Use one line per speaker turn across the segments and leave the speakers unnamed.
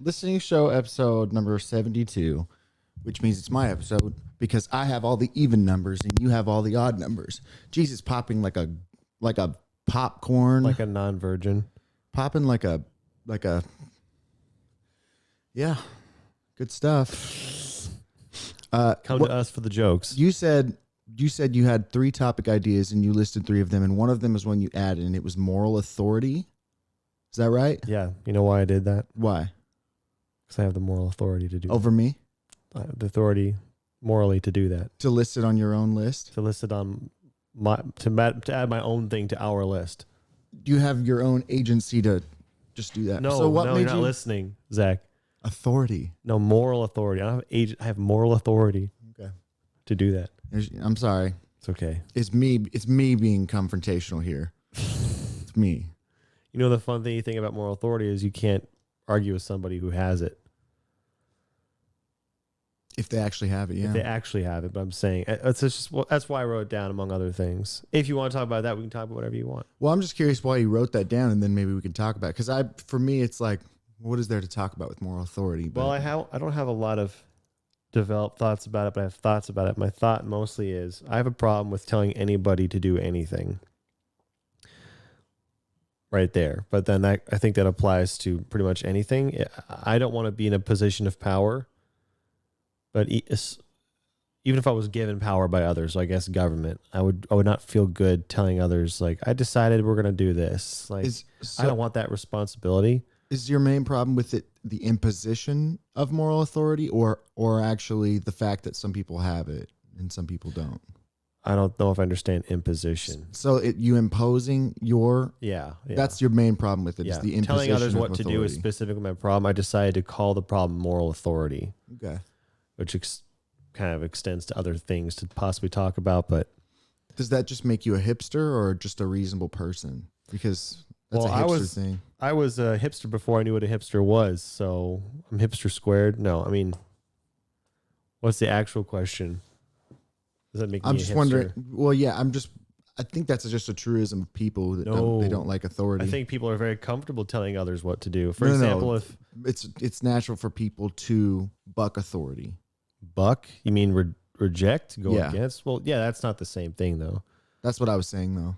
listening show episode number 72, which means it's my episode because I have all the even numbers and you have all the odd numbers. Jesus, popping like a popcorn,
Like a non-virgin.
popping like a yeah, good stuff.
Come to us for the jokes.
You said you had 3 topic ideas and you listed 3 of them, and one of them is one you added, and it was moral authority. Is that right?
Yeah. You know why I did that?
Why?
Because I have the moral authority to do
Over me?
I have the authority morally to do that.
To list it on your own list?
To list it on to add my own thing to our list.
You have your own agency to just do that.
No,
So what
no,
made
you're not
you
listening, Zach.
authority?
No, moral authority. I don't have agent. I have moral authority
Okay.
to do that.
I'm sorry.
It's okay.
It's me being confrontational here. It's me.
You know, the fun thing you think about moral authority is you can't argue with somebody who has it.
If they actually have it, yeah.
If they actually have it. But I'm saying that's why I wrote it down among other things. If you want to talk about that, we can talk about whatever you want.
Well, I'm just curious why you wrote that down, and then maybe we can talk about it. Because for me, it's like, what is there to talk about with moral authority? But
Well, I don't have a lot of developed thoughts about it, but I have thoughts about it. My thought mostly is I have a problem with telling anybody to do anything. Right there. But then I think that applies to pretty much anything. I don't want to be in a position of power, but even if I was given power by others, so I guess government, I would not feel good telling others, like, I decided we're going to do this. Like, I don't want that responsibility.
Is your main problem with it the imposition of moral authority, or actually the fact that some people have it and some people don't?
I don't know if I understand imposition.
So you imposing your
Yeah.
that's your main problem with it.
Yeah.
Is the imposition
Telling others
of
what to do is
authority.
specifically my problem. I decided to call the problem moral authority,
Okay.
which kind of extends to other things to possibly talk about. But
Does that just make you a hipster or just a reasonable person? Because that's
Well,
a hipster thing.
I was a hipster before I knew what a hipster was, so I'm hipster squared. No, I mean, what's the actual question? Does that make
I'm
me
just
a hipster?
wondering. Well, yeah, I think that's just a truism of people that
No.
they don't like authority.
I think people are very comfortable telling others what to do. For
No.
example, if
it's natural for people to buck authority.
buck, you mean reject, go
Yeah.
against? Well, yeah, that's not the same thing, though.
That's what I was saying, though.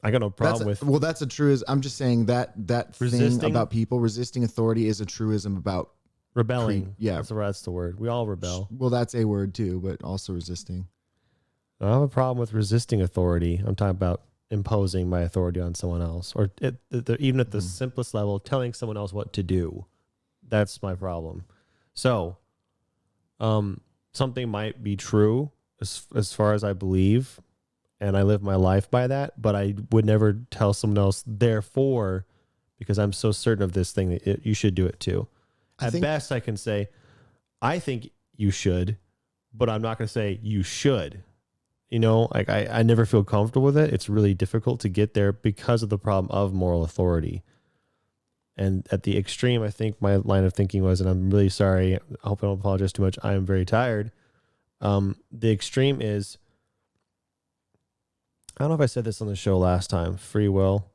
I got no problem with
That's a truism. I'm just saying that thing
Resisting?
about people resisting authority is a truism about.
rebelling.
Yeah.
That's the word. We all rebel.
Well, that's a word too, but also resisting.
I don't have a problem with resisting authority. I'm talking about imposing my authority on someone else, or even at the simplest level, telling someone else what to do. That's my problem. So, something might be true as far as I believe, and I live my life by that, but I would never tell someone else, therefore, because I'm so certain of this thing, that you should do it too. At best, I can say, I think you should, but I'm not going to say you should. You know, like I never feel comfortable with it. It's really difficult to get there because of the problem of moral authority. And at the extreme, I think my line of thinking was, and I'm really sorry, I hope I don't apologize too much, I am very tired. The extreme is, I don't know if I said this on the show last time, free will,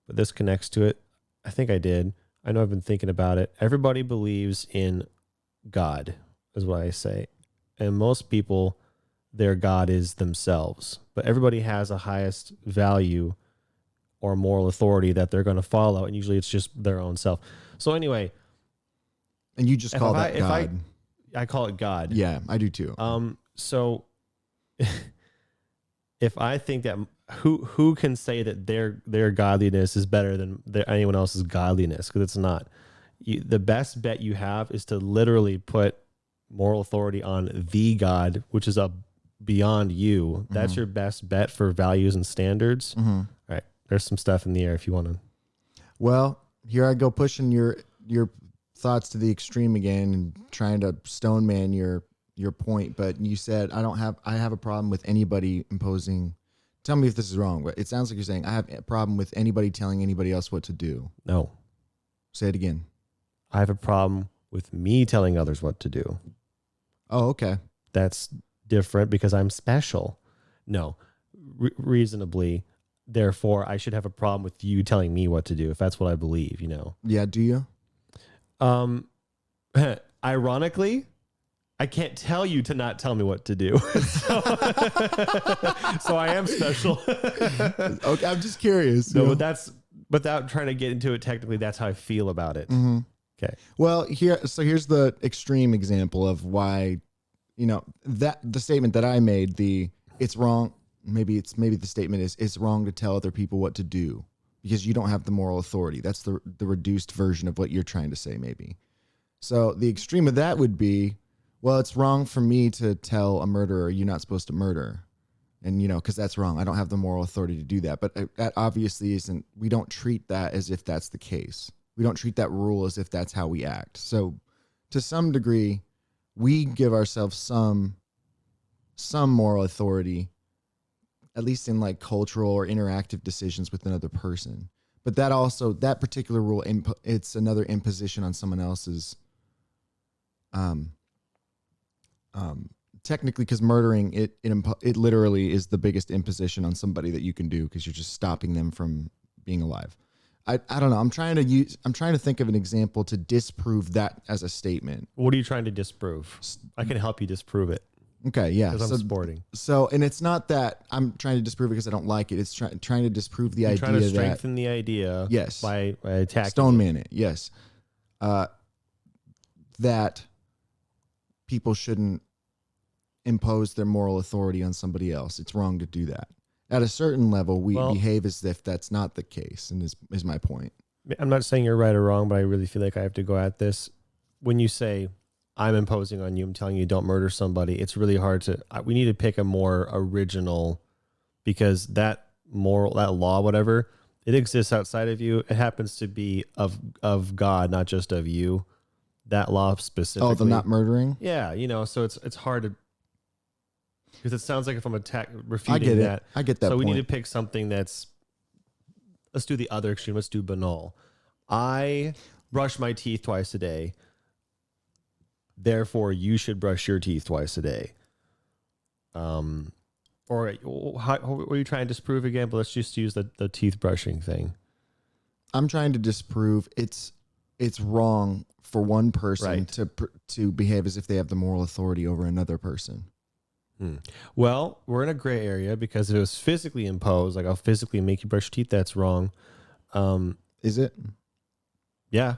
but this connects to it. I think I did. I know I've been thinking about it. Everybody believes in God, is what I say. And most people, their God is themselves. But everybody has a highest value or moral authority that they're going to follow. And usually it's just their own self. So anyway.
And you just call that God.
I call it God.
Yeah, I do too.
So if I think that who can say that their godliness is better than anyone else's godliness? Because it's not. The best bet you have is to literally put moral authority on the God, which is beyond you. That's your best bet for values and standards. All right. There's some stuff in the air if you want to.
Well, here I go pushing your thoughts to the extreme again and trying to stone man your point. But you said I have a problem with anybody imposing. Tell me if this is wrong, but it sounds like you're saying I have a problem with anybody telling anybody else what to do.
No.
Say it again.
I have a problem with me telling others what to do.
Oh, okay.
That's different because I'm special. No, reasonably. Therefore, I should have a problem with you telling me what to do if that's what I believe, you know.
Yeah, do you?
Um, ironically, I can't tell you to not tell me what to do. So, so I am special.
Okay, I'm just curious.
No, but that's without trying to get into it technically, that's how I feel about it.
Mm-hmm.
Okay.
Well, here's the extreme example of why, that the statement that I made, it's wrong. Maybe the statement is it's wrong to tell other people what to do because you don't have the moral authority. That's the reduced version of what you're trying to say, maybe. So the extreme of that would be, well, it's wrong for me to tell a murderer you're not supposed to murder. And, because that's wrong. I don't have the moral authority to do that. But that obviously isn't, we don't treat that as if that's the case. We don't treat that rule as if that's how we act. So to some degree, we give ourselves some moral authority, at least in like cultural or interactive decisions with another person. But that particular rule, it's another imposition on someone else's, technically, because murdering it literally is the biggest imposition on somebody that you can do because you're just stopping them from being alive. I don't know. I'm trying to think of an example to disprove that as a statement.
What are you trying to disprove? I can help you disprove it.
Okay, yeah.
Because I'm sporting.
So, and it's not that I'm trying to disprove it because I don't like it. It's trying to disprove the idea
trying to strengthen the idea.
Yes.
By attacking.
Stoneman it. Yes. That people shouldn't impose their moral authority on somebody else. It's wrong to do that. At a certain level, we behave as if that's not the case, and is my point.
I'm not saying you're right or wrong, but I really feel like I have to go at this. When you say, I'm imposing on you, I'm telling you don't murder somebody, it's really hard we need to pick a more original, because that law, whatever, it exists outside of you. It happens to be of God, not just of you. That law specifically.
Oh, the not murdering?
Yeah, so it's hard to, because it sounds like if I'm refuting that.
I get that.
So
point.
we need to pick something that's, let's do the other extreme. Let's do banal. I brush my teeth twice a day. Therefore, you should brush your teeth twice a day. Or what are you trying to disprove again? But let's just use the teeth brushing thing.
I'm trying to disprove it's wrong for one person to behave as if they have the moral authority over another person.
Well, we're in a gray area because if it was physically imposed, like I'll physically make you brush teeth, that's wrong.
Is it?
Yeah.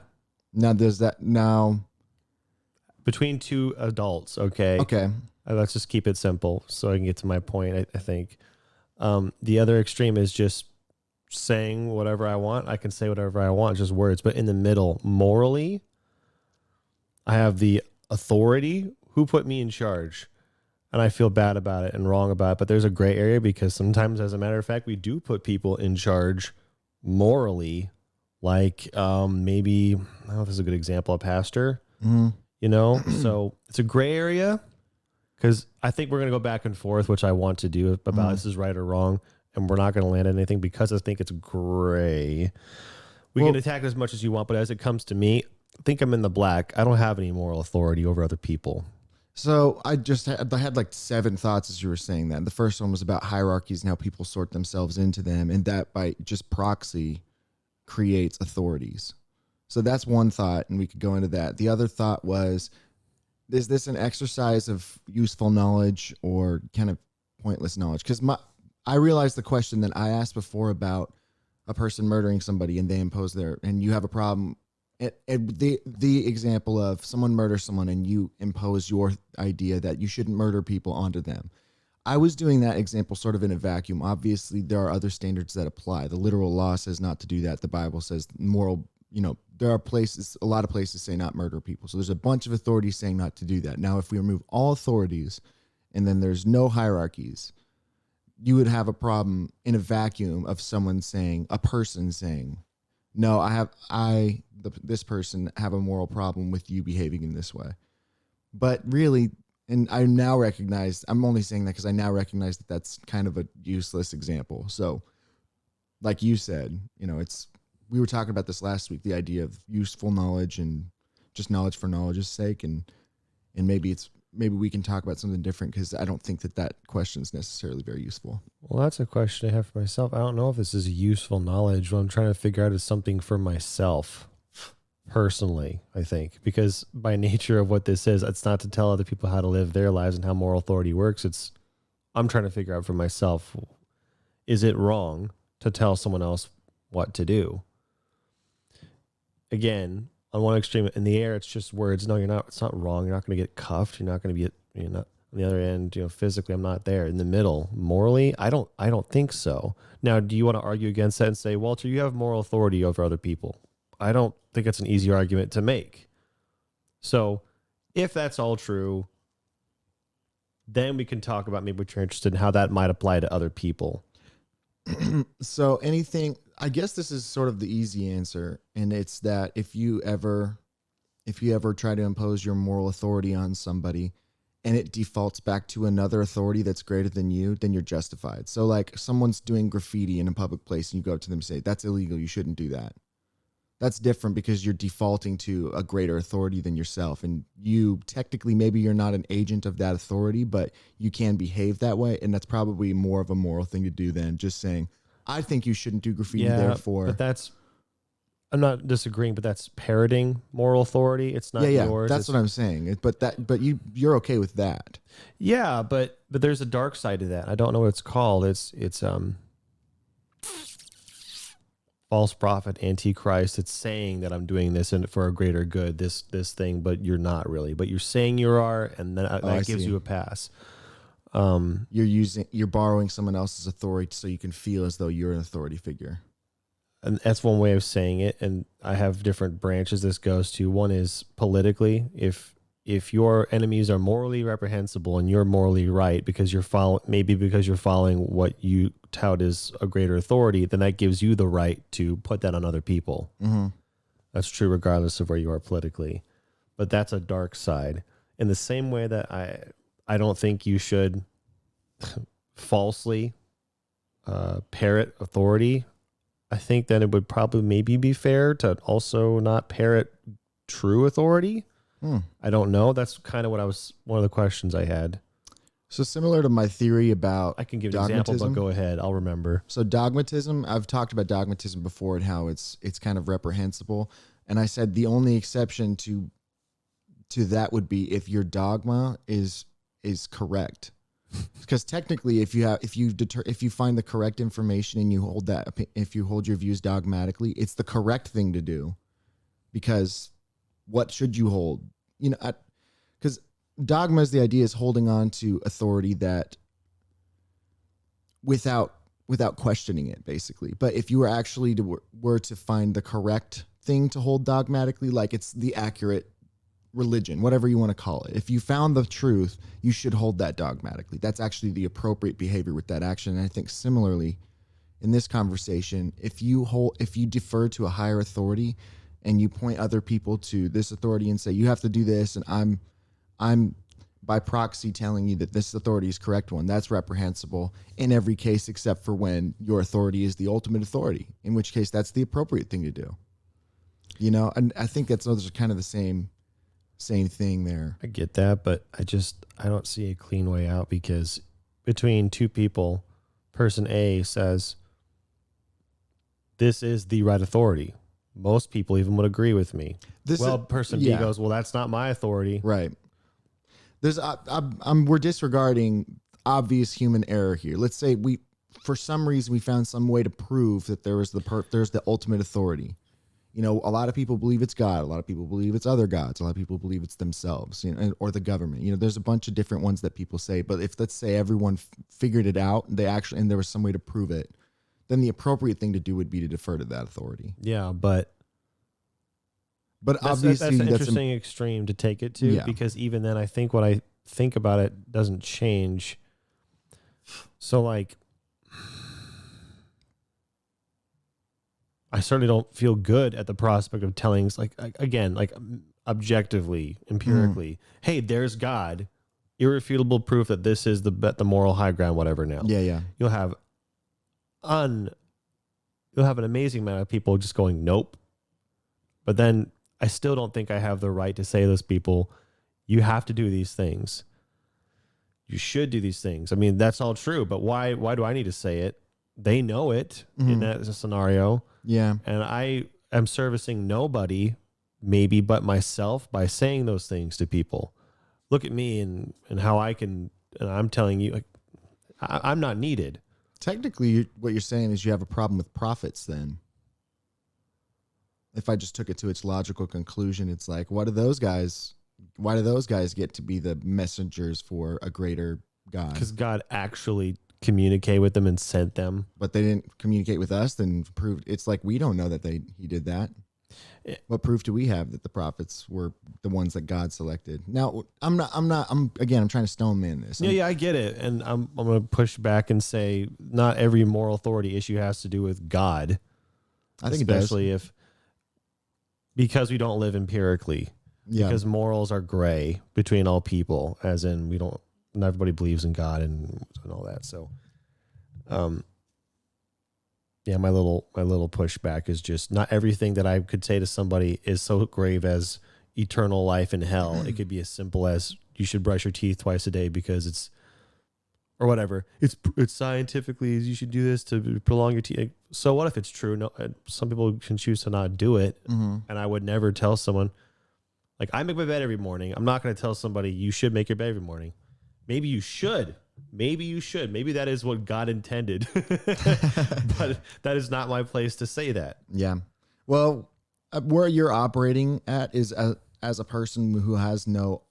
Now
between two adults, okay.
Okay.
Let's just keep it simple so I can get to my point, I think. The other extreme is just saying whatever I want. I can say whatever I want, just words. But in the middle, morally, I have the authority. Who put me in charge? And I feel bad about it and wrong about it. But there's a gray area because sometimes, as a matter of fact, we do put people in charge morally. Like maybe, I don't know if this is a good example, a pastor. Mm-hmm. So it's a gray area because I think we're going to go back and forth, which I want to do about this is right or wrong. And we're not going to land on anything because I think it's gray. We can attack it as much as you want, but as it comes to me, I think I'm in the black. I don't have any moral authority over other people.
So I had like 7 thoughts as you were saying that. The first one was about hierarchies and how people sort themselves into them, and that by just proxy creates authorities. So that's one thought, and we could go into that. The other thought was, is this an exercise of useful knowledge or kind of pointless knowledge? Because I realized the question that I asked before about a person murdering somebody and they impose and you have a problem. The example of someone murders someone and you impose your idea that you shouldn't murder people onto them. I was doing that example sort of in a vacuum. Obviously, there are other standards that apply. The literal law says not to do that. The Bible says moral, there are a lot of places say not murder people. So there's a bunch of authorities saying not to do that. Now, if we remove all authorities and then there's no hierarchies, you would have a problem in a vacuum of a person saying, no, this person have a moral problem with you behaving in this way. But really, and I now recognize, I'm only saying that because I now recognize that that's kind of a useless example. So like you said, we were talking about this last week, the idea of useful knowledge and just knowledge for knowledge's sake. And maybe we can talk about something different because I don't think that question is necessarily very useful.
Well, that's a question I have for myself. I don't know if this is useful knowledge. What I'm trying to figure out is something for myself. personally, I think, because by nature of what this is, it's not to tell other people how to live their lives and how moral authority works. I'm trying to figure out for myself, is it wrong to tell someone else what to do? Again, on one extreme, in the air, it's just words. No, you're not. It's not wrong. You're not going to get cuffed. You're not going to be. You're not on the other end. Physically, I'm not there. In the middle, morally, I don't think so. Now, do you want to argue against that and say, Walter, you have moral authority over other people? I don't think it's an easy argument to make. So, if that's all true, then we can talk about maybe what you're interested in, how that might apply to other people.
So I guess this is sort of the easy answer. And it's that if you ever try to impose your moral authority on somebody and it defaults back to another authority that's greater than you, then you're justified. So like someone's doing graffiti in a public place and you go up to them and say, that's illegal. You shouldn't do that. That's different because you're defaulting to a greater authority than yourself. And you technically, maybe you're not an agent of that authority, but you can behave that way. And that's probably more of a moral thing to do than just saying, I think you shouldn't do graffiti, therefore.
But I'm not disagreeing, but that's parroting moral authority. It's not yours.
That's what I'm saying. But you're okay with that.
Yeah, but there's a dark side to that. I don't know what it's called. It's false prophet, antichrist. It's saying that I'm doing this and for a greater good, this thing, but you're not really. But you're saying you are, and that gives you a pass.
You're borrowing someone else's authority so you can feel as though you're an authority figure.
And that's one way of saying it. And I have different branches this goes to. One is politically. If your enemies are morally reprehensible and you're morally right because you're following what you tout as a greater authority, then that gives you the right to put that on other people.
Mm-hmm.
That's true regardless of where you are politically. But that's a dark side. In the same way that I don't think you should falsely parrot authority, I think that it would probably maybe be fair to also not parrot true authority. I don't know. That's kind of one of the questions I had.
So similar to my theory about
I can give an example, but go ahead. I'll remember.
So dogmatism, I've talked about dogmatism before and how it's kind of reprehensible. And I said the only exception to that would be if your dogma is correct. Because technically, if you find the correct information and if you hold your views dogmatically, it's the correct thing to do. Because what should you hold? Because dogma is the idea is holding on to authority that without questioning it, basically. But if you were actually were to find the correct thing to hold dogmatically, like it's the accurate religion, whatever you want to call it. If you found the truth, you should hold that dogmatically. That's actually the appropriate behavior with that action. And I think similarly in this conversation, if you defer to a higher authority and you point other people to this authority and say, you have to do this, and I'm by proxy telling you that this authority is correct one, that's reprehensible in every case except for when your authority is the ultimate authority, in which case that's the appropriate thing to do. And I think those are kind of the same thing there.
I get that, but I don't see a clean way out, because between two people, person A says, this is the right authority. Most people even would agree with me. Person B goes, well, that's not my authority.
Right. We're disregarding obvious human error here. Let's say for some reason, we found some way to prove that there's the ultimate authority. A lot of people believe it's God. A lot of people believe it's other gods. A lot of people believe it's themselves, or the government. There's a bunch of different ones that people say. But if, let's say, everyone figured it out, and there was some way to prove it, then the appropriate thing to do would be to defer to that authority.
Yeah, but
obviously
that's an interesting extreme to take it to, because even then, I think what I think about it doesn't change. So, like, I certainly don't feel good at the prospect of telling, objectively, empirically, hey, there's God, irrefutable proof that this is the moral high ground, whatever. Now, you'll have an amazing amount of people just going, nope. But then I still don't think I have the right to say to those people, you have to do these things. You should do these things. I mean, that's all true, but why do I need to say it? They know it in that scenario.
Yeah.
And I am servicing nobody maybe but myself by saying those things to people. Look at me and how I can, and I'm telling you, like, I'm not needed.
Technically, what you're saying is you have a problem with prophets then. If I just took it to its logical conclusion, it's like, why do those guys get to be the messengers for a greater God?
Because God actually communicated with them and sent them.
But they didn't communicate with us, then proved it's like we don't know that he did that. What proof do we have that the prophets were the ones that God selected? Now, I'm trying to stone man this.
Yeah, I get it. And I'm going to push back and say not every moral authority issue has to do with God.
I think
especially if, because we don't live empirically.
Yeah.
Because morals are gray between all people, as in not everybody believes in God and all that. So, yeah, my little pushback is just not everything that I could say to somebody is so grave as eternal life in hell. It could be as simple as you should brush your teeth twice a day because it's, or whatever. It's scientifically you should do this to prolong your teeth. So what if it's true? No, some people can choose to not do it, and I would never tell someone. Like, I make my bed every morning. I'm not going to tell somebody you should make your bed every morning. Maybe you should. Maybe that is what God intended. But that is not my place to say that.
Yeah. Well, where you're operating at is as a person who has no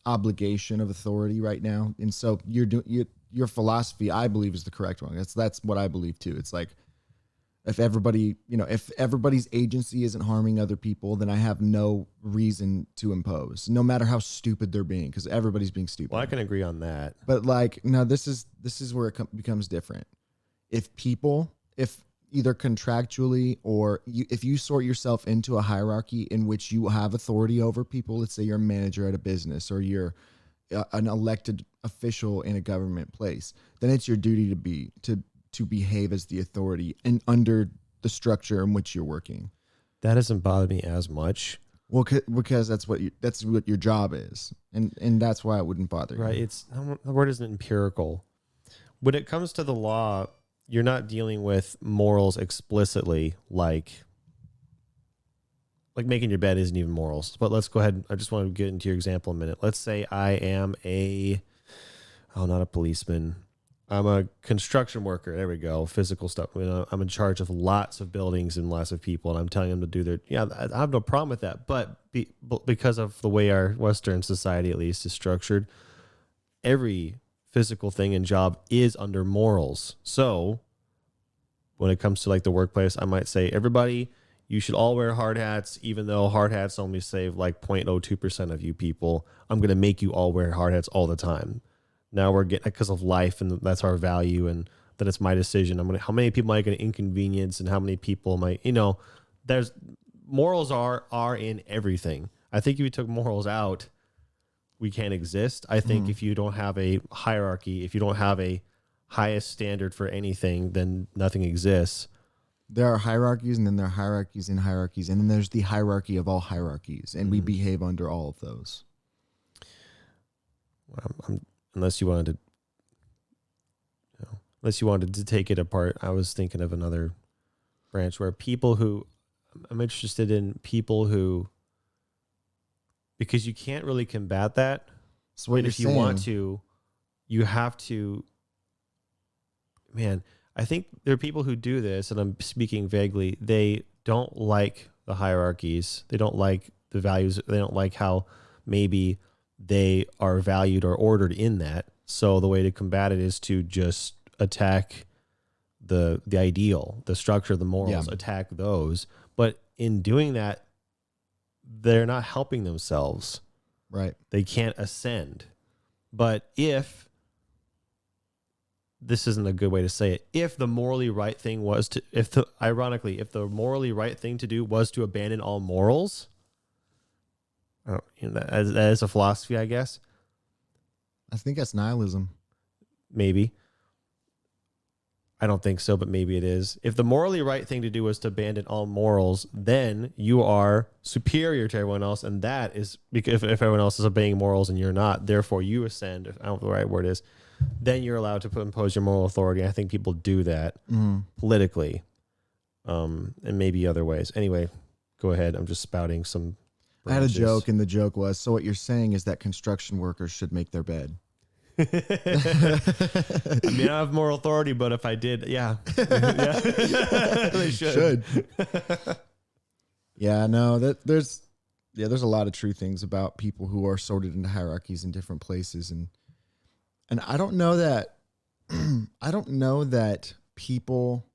obligation of authority right now. And so your philosophy, I believe, is the correct one. That's what I believe too. It's like, if everybody's agency isn't harming other people, then I have no reason to impose, no matter how stupid they're being, because everybody's being stupid.
Well, I can agree on that.
But like, no, this is where it becomes different. If either contractually or if you sort yourself into a hierarchy in which you have authority over people, let's say you're a manager at a business or you're an elected official in a government place, then it's your duty to behave as the authority and under the structure in which you're working.
That doesn't bother me as much.
Well, because that's what your job is, and that's why it wouldn't bother you.
Right? The word isn't empirical. When it comes to the law, you're not dealing with morals explicitly, like making your bed isn't even morals. But let's go ahead. I just want to get into your example in a minute. Let's say I am not a policeman. I'm a construction worker. There we go. Physical stuff. I'm in charge of lots of buildings and lots of people, and I'm telling them to do their. Yeah, I have no problem with that. But because of the way our Western society, at least, is structured, every physical thing and job is under morals. So when it comes to like the workplace, I might say, everybody, you should all wear hard hats, even though hard hats only save like 0.02% of you people. I'm going to make you all wear hard hats all the time. Now we're getting, because of life, and that's our value, and that it's my decision. How many people am I going to inconvenience, and how many people might, there's morals are in everything. I think if you took morals out, we can't exist. I think if you don't have a hierarchy, if you don't have a highest standard for anything, then nothing exists.
There are hierarchies, and then there are hierarchies in hierarchies, and then there's the hierarchy of all hierarchies, and we behave under all of those.
Unless you wanted to take it apart, I was thinking of another branch where I'm interested in people who, because you can't really combat that.
So what
and
you're
if you
saying,
want to, you have to, man, I think there are people who do this, and I'm speaking vaguely. They don't like the hierarchies. They don't like the values. They don't like how maybe they are valued or ordered in that. So the way to combat it is to just attack the ideal, the structure, the morals, attack those. But in doing that, they're not helping themselves.
Right.
They can't ascend. But if this isn't a good way to say it, if the morally right thing was to, if the morally right thing to do was to abandon all morals, that is a philosophy, I guess.
I think that's nihilism.
Maybe. I don't think so, but maybe it is. If the morally right thing to do was to abandon all morals, then you are superior to everyone else, and that is because if everyone else is obeying morals and you're not, therefore you ascend. I don't know what the right word is. Then you're allowed to impose your moral authority. I think people do that politically, and maybe other ways. Anyway, go ahead. I'm just spouting some
I had a
branches.
joke, and the joke was, so what you're saying is that construction workers should make their bed.
I mean, I have moral authority, but if I did, yeah, yeah. They should.
Yeah, no, there's a lot of true things about people who are sorted into hierarchies in different places, and I don't know that I don't know that people.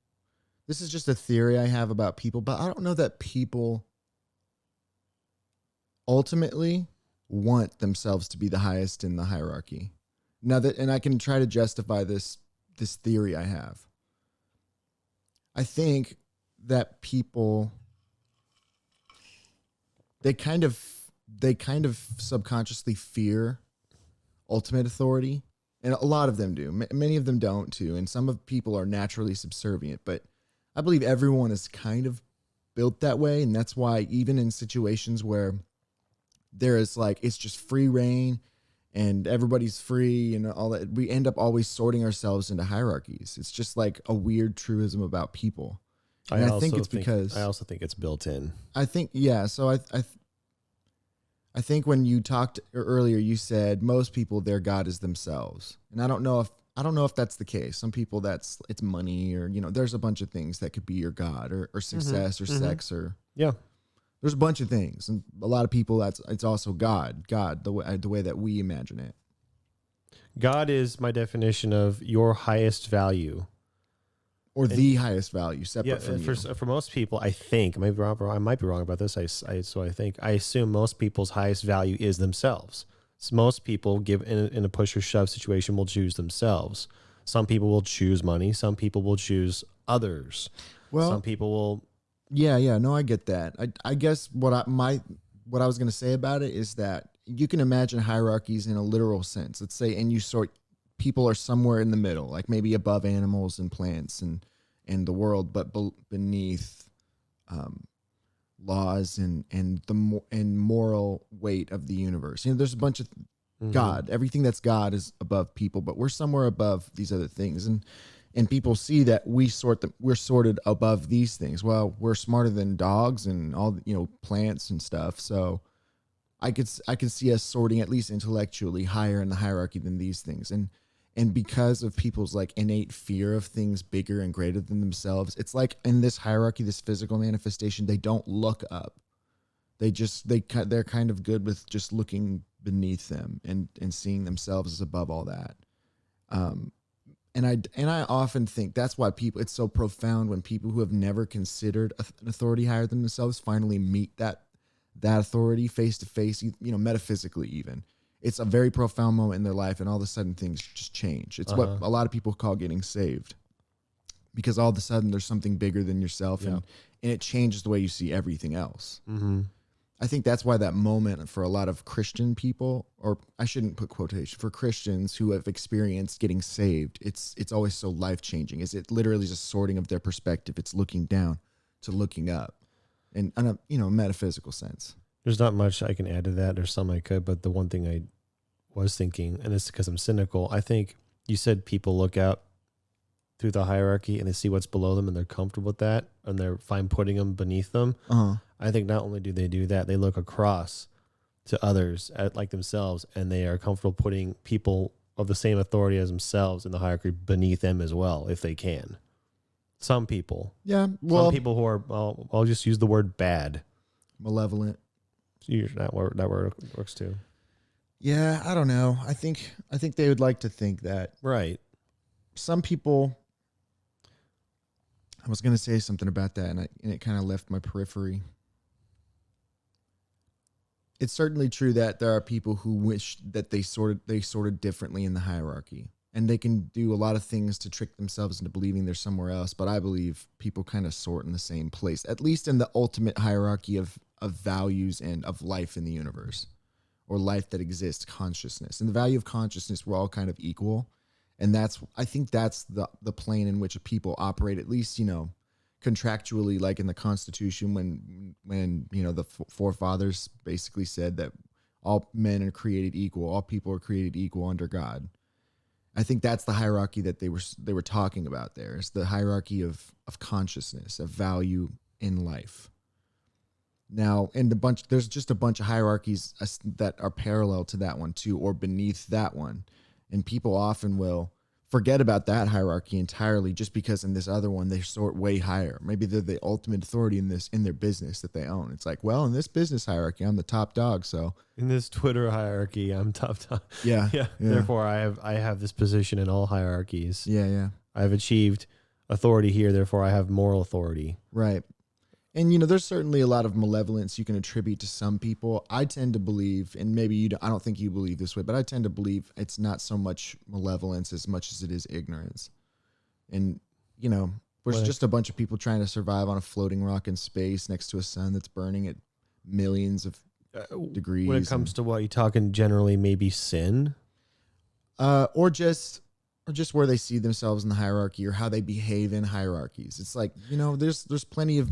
This is just a theory I have about people, but I don't know that people ultimately want themselves to be the highest in the hierarchy. Now that, and I can try to justify this theory I have. I think that people they kind of subconsciously fear ultimate authority, and a lot of them do. Many of them don't too, and some of people are naturally subservient. But I believe everyone is kind of built that way, and that's why even in situations where there is like it's just free reign and everybody's free and all that, we end up always sorting ourselves into hierarchies. It's just like a weird truism about people. And I think it's because
I also think it's built in.
I think, yeah. So I think when you talked earlier, you said most people, their God is themselves. And I don't know if that's the case. Some people it's money, or, there's a bunch of things that could be your God, or success, or sex, or
Yeah.
there's a bunch of things. And a lot of people, it's also God, the way that we imagine it.
God is my definition of your highest value.
Or the highest value, separate from you.
For most people, I think, I might be wrong about this. I assume most people's highest value is themselves. So most people in a push or shove situation will choose themselves. Some people will choose money. Some people will choose others.
Well,
some people will.
Yeah. No, I get that. I guess what I was going to say about it is that you can imagine hierarchies in a literal sense. Let's say, and you sort people are somewhere in the middle, like maybe above animals and plants and the world, but beneath laws and moral weight of the universe. There's a bunch of God. Everything that's God is above people, but we're somewhere above these other things, and people see that we're sorted above these things. Well, we're smarter than dogs and all plants and stuff, so I could see us sorting at least intellectually higher in the hierarchy than these things. And because of people's like innate fear of things bigger and greater than themselves, it's like in this hierarchy, this physical manifestation, they don't look up. They're kind of good with just looking beneath them and seeing themselves as above all that. And I often think that's why it's so profound when people who have never considered an authority higher than themselves finally meet that authority face to face, metaphysically even. It's a very profound moment in their life, and all of a sudden things just change. It's what a lot of people call getting saved, because all of a sudden there's something bigger than yourself, and it changes the way you see everything else. Mm-hmm. I think that's why that moment for a lot of Christian people, or I shouldn't put quotation, for Christians who have experienced getting saved, it's always so life-changing. Is it literally just sorting of their perspective? It's looking down to looking up, in a metaphysical sense.
There's not much I can add to that. There's some I could, but the one thing I was thinking, and it's because I'm cynical, I think you said people look out through the hierarchy and they see what's below them and they're comfortable with that and they're fine putting them beneath them. I think not only do they do that, they look across to others like themselves, and they are comfortable putting people of the same authority as themselves in the hierarchy beneath them as well, if they can. Some people.
Yeah. Well,
some people who are, I'll just use the word bad.
Malevolent.
That word works too.
Yeah, I don't know. I think they would like to think that.
Right.
Some people. I was going to say something about that, and it kind of left my periphery. It's certainly true that there are people who wish that they sorted differently in the hierarchy, and they can do a lot of things to trick themselves into believing they're somewhere else. But I believe people kind of sort in the same place, at least in the ultimate hierarchy of values and of life in the universe, or life that exists, consciousness. And the value of consciousness, we're all kind of equal. And I think that's the plane in which people operate, at least, contractually, like in the Constitution, when the forefathers basically said that all men are created equal, all people are created equal under God. I think that's the hierarchy that they were talking about there. It's the hierarchy of consciousness, of value in life. Now, and there's just a bunch of hierarchies that are parallel to that one too, or beneath that one. And people often will forget about that hierarchy entirely just because in this other one they sort way higher. Maybe they're the ultimate authority in their business that they own. It's like, well, in this business hierarchy, I'm the top dog. So
In this Twitter hierarchy, I'm top.
yeah,
Yeah. Therefore, I have this position in all hierarchies.
yeah,
I've achieved authority here. Therefore, I have moral authority.
right. And there's certainly a lot of malevolence you can attribute to some people. I tend to believe, and maybe I don't think you believe this way, but I tend to believe it's not so much malevolence as much as it is ignorance. And there's
Like-
just a bunch of people trying to survive on a floating rock in space next to a sun that's burning at millions of degrees.
When it comes to what you're talking, generally maybe sin.
or just where they see themselves in the hierarchy or how they behave in hierarchies. It's like, there's plenty of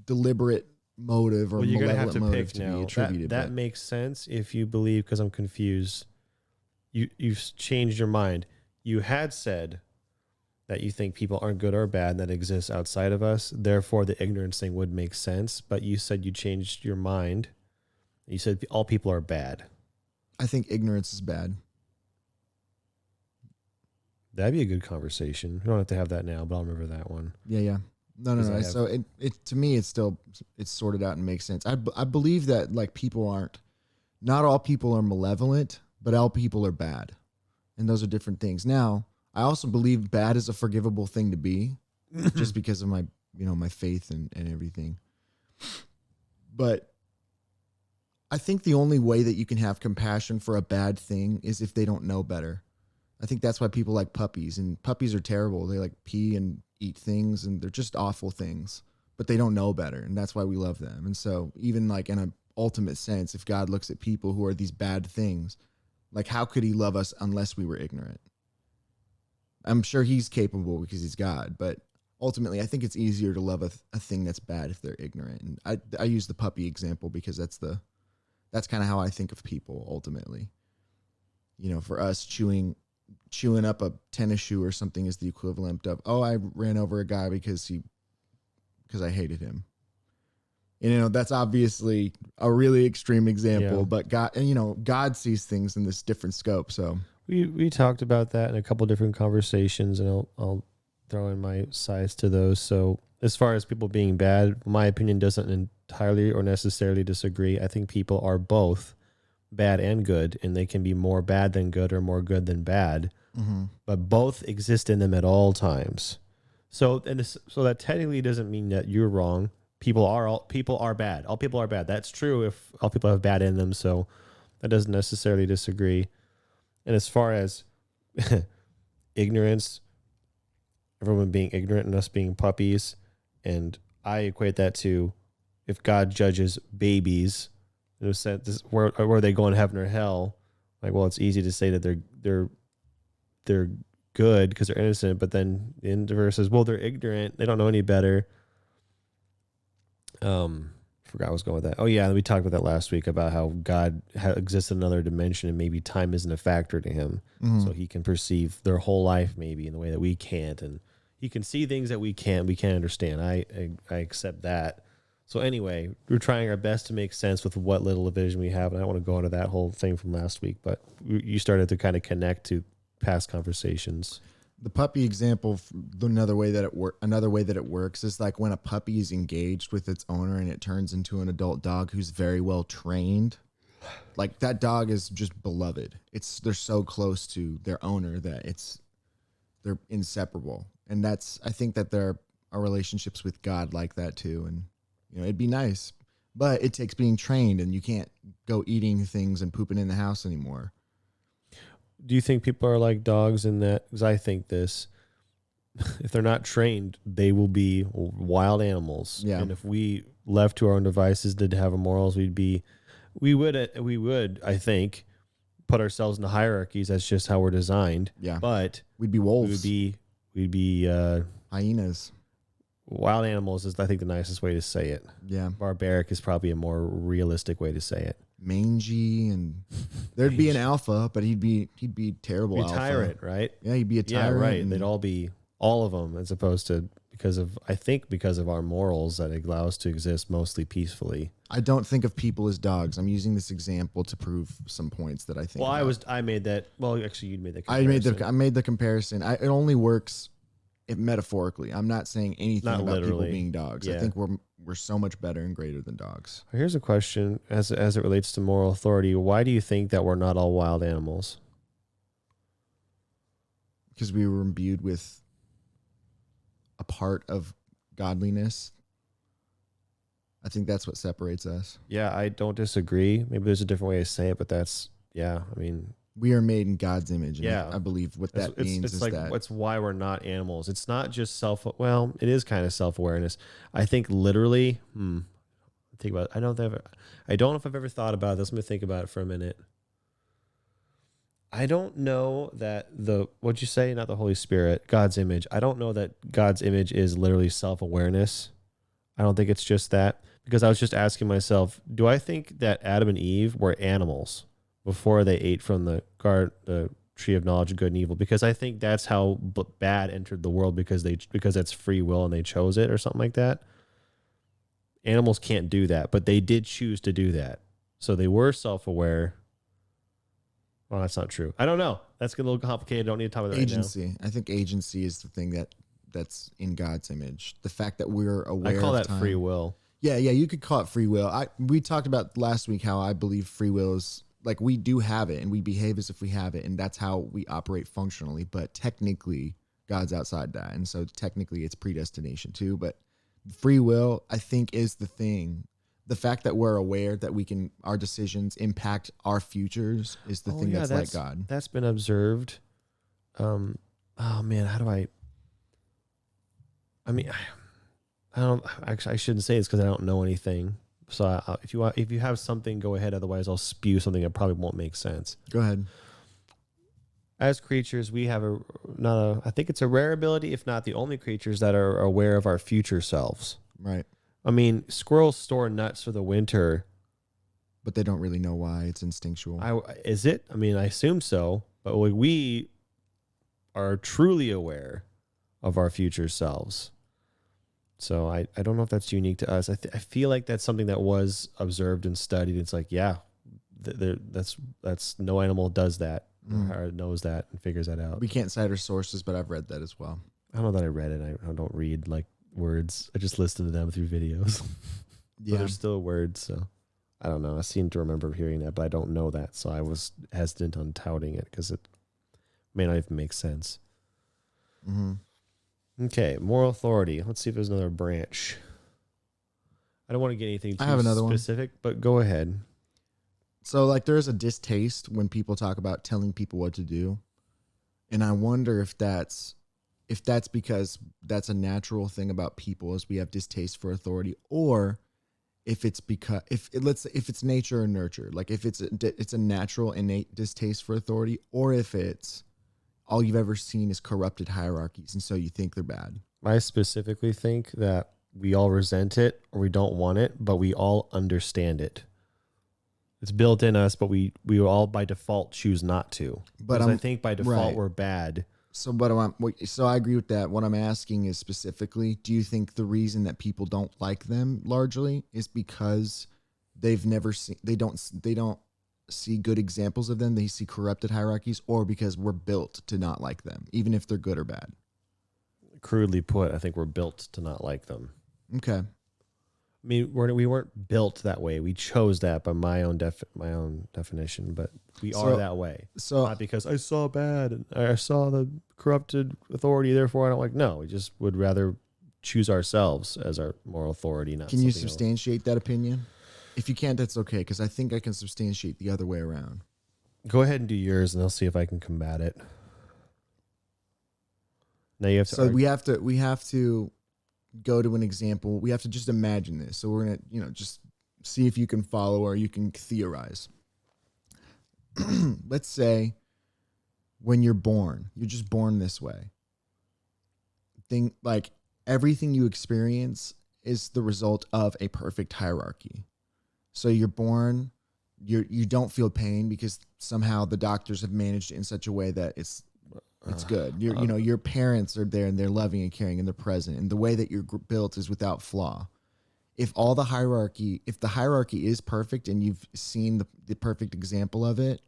deliberate motive or
Well, you're gonna have
malevolent
to
motive
pick
to be
now.
attributed.
That
but-
makes sense if you believe, because I'm confused. You've changed your mind. You had said that you think people aren't good or bad and that exists outside of us. Therefore, the ignorance thing would make sense. But you said you changed your mind. You said all people are bad.
I think ignorance is bad.
That'd be a good conversation. We don't have to have that now, but I'll remember that one.
Yeah. No.
'Cause I have-
So it to me, it's sorted out and makes sense. I believe that like not all people are malevolent, but all people are bad. And those are different things. Now, I also believe bad is a forgivable thing to be just because of my faith and everything. But I think the only way that you can have compassion for a bad thing is if they don't know better. I think that's why people like puppies, and puppies are terrible. They like pee and eat things, and they're just awful things, but they don't know better. And that's why we love them. And so even like in an ultimate sense, if God looks at people who are these bad things, like how could he love us unless we were ignorant? I'm sure he's capable because he's God, but ultimately I think it's easier to love a thing that's bad if they're ignorant. And I use the puppy example because that's kind of how I think of people ultimately. For us chewing up a tennis shoe or something is the equivalent of, oh, I ran over a guy because I hated him. That's obviously a really extreme example,
Yeah.
but God sees things in this different scope. So
We talked about that in a couple different conversations, and I'll throw in my sides to those. So as far as people being bad, my opinion doesn't entirely or necessarily disagree. I think people are both bad and good, and they can be more bad than good or more good than bad, but both exist in them at all times. So that technically doesn't mean that you're wrong. People are bad. All people are bad. That's true if all people have bad in them. So that doesn't necessarily disagree. And as far as ignorance, everyone being ignorant and us being puppies, and I equate that to if God judges babies, where are they going, heaven or hell? Like, well, it's easy to say that they're good because they're innocent, but then in the verse says, well, they're ignorant, they don't know any better. Forgot I was going with that. Oh yeah, we talked about that last week about how God exists in another dimension and maybe time isn't a factor to him, so he can perceive their whole life maybe in the way that we can't, and he can see things that we can't understand. I accept that. So anyway, we're trying our best to make sense with what little vision we have, and I don't want to go into that whole thing from last week, but you started to kind of connect to past conversations.
the puppy example, another way that it works is like when a puppy is engaged with its owner and it turns into an adult dog who's very well trained. Like that dog is just beloved. They're so close to their owner that they're inseparable. And I think that there are relationships with God like that too. And it'd be nice, but it takes being trained, and you can't go eating things and pooping in the house anymore.
Do you think people are like dogs in that? Because I think this, if they're not trained, they will be wild animals.
Yeah.
And if we left to our own devices didn't have morals, we would, I think, put ourselves in the hierarchies. That's just how we're designed.
Yeah.
But
We'd be wolves.
we'd be
Hyenas.
wild animals is, I think, the nicest way to say it.
Yeah.
Barbaric is probably a more realistic way to say it.
Mangy, and there'd be an alpha, but he'd be terrible.
Be a
alpha.
tyrant, right?
Yeah, he'd be a
Yeah,
tyrant.
right.
and-
They'd all be all of them, as opposed to because of our morals that allow us to exist mostly peacefully.
I don't think of people as dogs. I'm using this example to prove some points that I think.
Well,
about.
I made that. Well, actually, you made that.
I made the comparison. It only works metaphorically. I'm not saying anything
Not
about
literally.
people being dogs. I
Yeah.
think we're so much better and greater than dogs
Here's a question as it relates to moral authority. Why do you think that we're not all wild animals?
because we were imbued with a part of godliness. I think that's what separates us.
Yeah, I don't disagree. Maybe there's a different way to say it, but that's yeah. I mean,
We are made in God's image. And
Yeah.
I believe what that means
it's
is
like
that
that's why we're not animals. It's not just well, it is kind of self-awareness. I think literally, think about it. I don't know if I've ever thought about this. Let me think about it for a minute. I don't know that what'd you say? Not the Holy Spirit, God's image. I don't know that God's image is literally self-awareness. I don't think it's just that, because I was just asking myself, do I think that Adam and Eve were animals before they ate from the tree of knowledge of good and evil? Because I think that's how bad entered the world, because that's free will and they chose it or something like that. Animals can't do that, but they did choose to do that. So they were self-aware. Well, that's not true. I don't know. That's a little complicated. Don't need to talk about that
agency.
right now.
I think agency is the thing that's in God's image. The fact that we're aware.
I call
of
that
time.
free will.
Yeah, you could call it free will. We talked about last week how I believe free will is like we do have it and we behave as if we have it, and that's how we operate functionally. But technically, God's outside that, and so technically, it's predestination too. But free will, I think, is the thing. The fact that we're aware that our decisions impact our futures is the thing that's like God.
That's been observed. Oh man, how do I mean, I don't actually. I shouldn't say this because I don't know anything. So if you have something, go ahead. Otherwise, I'll spew something that probably won't make sense.
Go ahead.
As creatures, we have I think it's a rare ability, if not the only creatures that are aware of our future selves.
Right.
I mean, squirrels store nuts for the winter.
But they don't really know why. It's instinctual.
Is it? I mean, I assume so. But we are truly aware of our future selves. So I don't know if that's unique to us. I feel like that's something that was observed and studied. It's like, yeah, that's no animal does that or knows that and figures that out.
We can't cite our sources, but I've read that as well.
I don't know that I read it. I don't read like words. I just listen to them through videos.
Yeah.
But they're still words, so I don't know. I seem to remember hearing that, but I don't know that, so I was hesitant on touting it because it may not even make sense.
Mm-hmm.
Okay, moral authority. Let's see if there's another branch. I don't want to get anything too
I have another
specific, but go ahead.
So like there's a distaste when people talk about telling people what to do. And I wonder if that's because that's a natural thing about people, is we have distaste for authority, or if it's because if it's nature or nurture, like if it's a natural innate distaste for authority, or if it's all you've ever seen is corrupted hierarchies and so you think they're bad.
I specifically think that we all resent it or we don't want it, but we all understand it. It's built in us, but we all by default choose not to.
But
I think by default
right.
we're bad.
So so I agree with that. What I'm asking is specifically, do you think the reason that people don't like them largely is because they've never seen they don't see good examples of them, they see corrupted hierarchies, or because we're built to not like them, even if they're good or bad?
Crudely put, I think we're built to not like them.
Okay.
I mean, we weren't built that way. We chose that by my own definition, but we are that way.
So
Not because I saw bad and I saw the corrupted authority, therefore I don't like. No, we just would rather choose ourselves as our moral authority. Not
can you
something else.
substantiate that opinion? If you can't, that's okay, because I think I can substantiate the other way around.
Go ahead and do yours, and I'll see if I can combat it. Now you have to.
So we have to go to an example. We have to just imagine this. So we're gonna, just see if you can follow or you can theorize. Let's say when you're born, you're just born this way. Like everything you experience is the result of a perfect hierarchy. So you're born, you don't feel pain because somehow the doctors have managed it in such a way that it's it's good. Your parents are there and they're loving and caring and they're present. And the way that you're built is without flaw. If the hierarchy is perfect and you've seen the perfect example of it,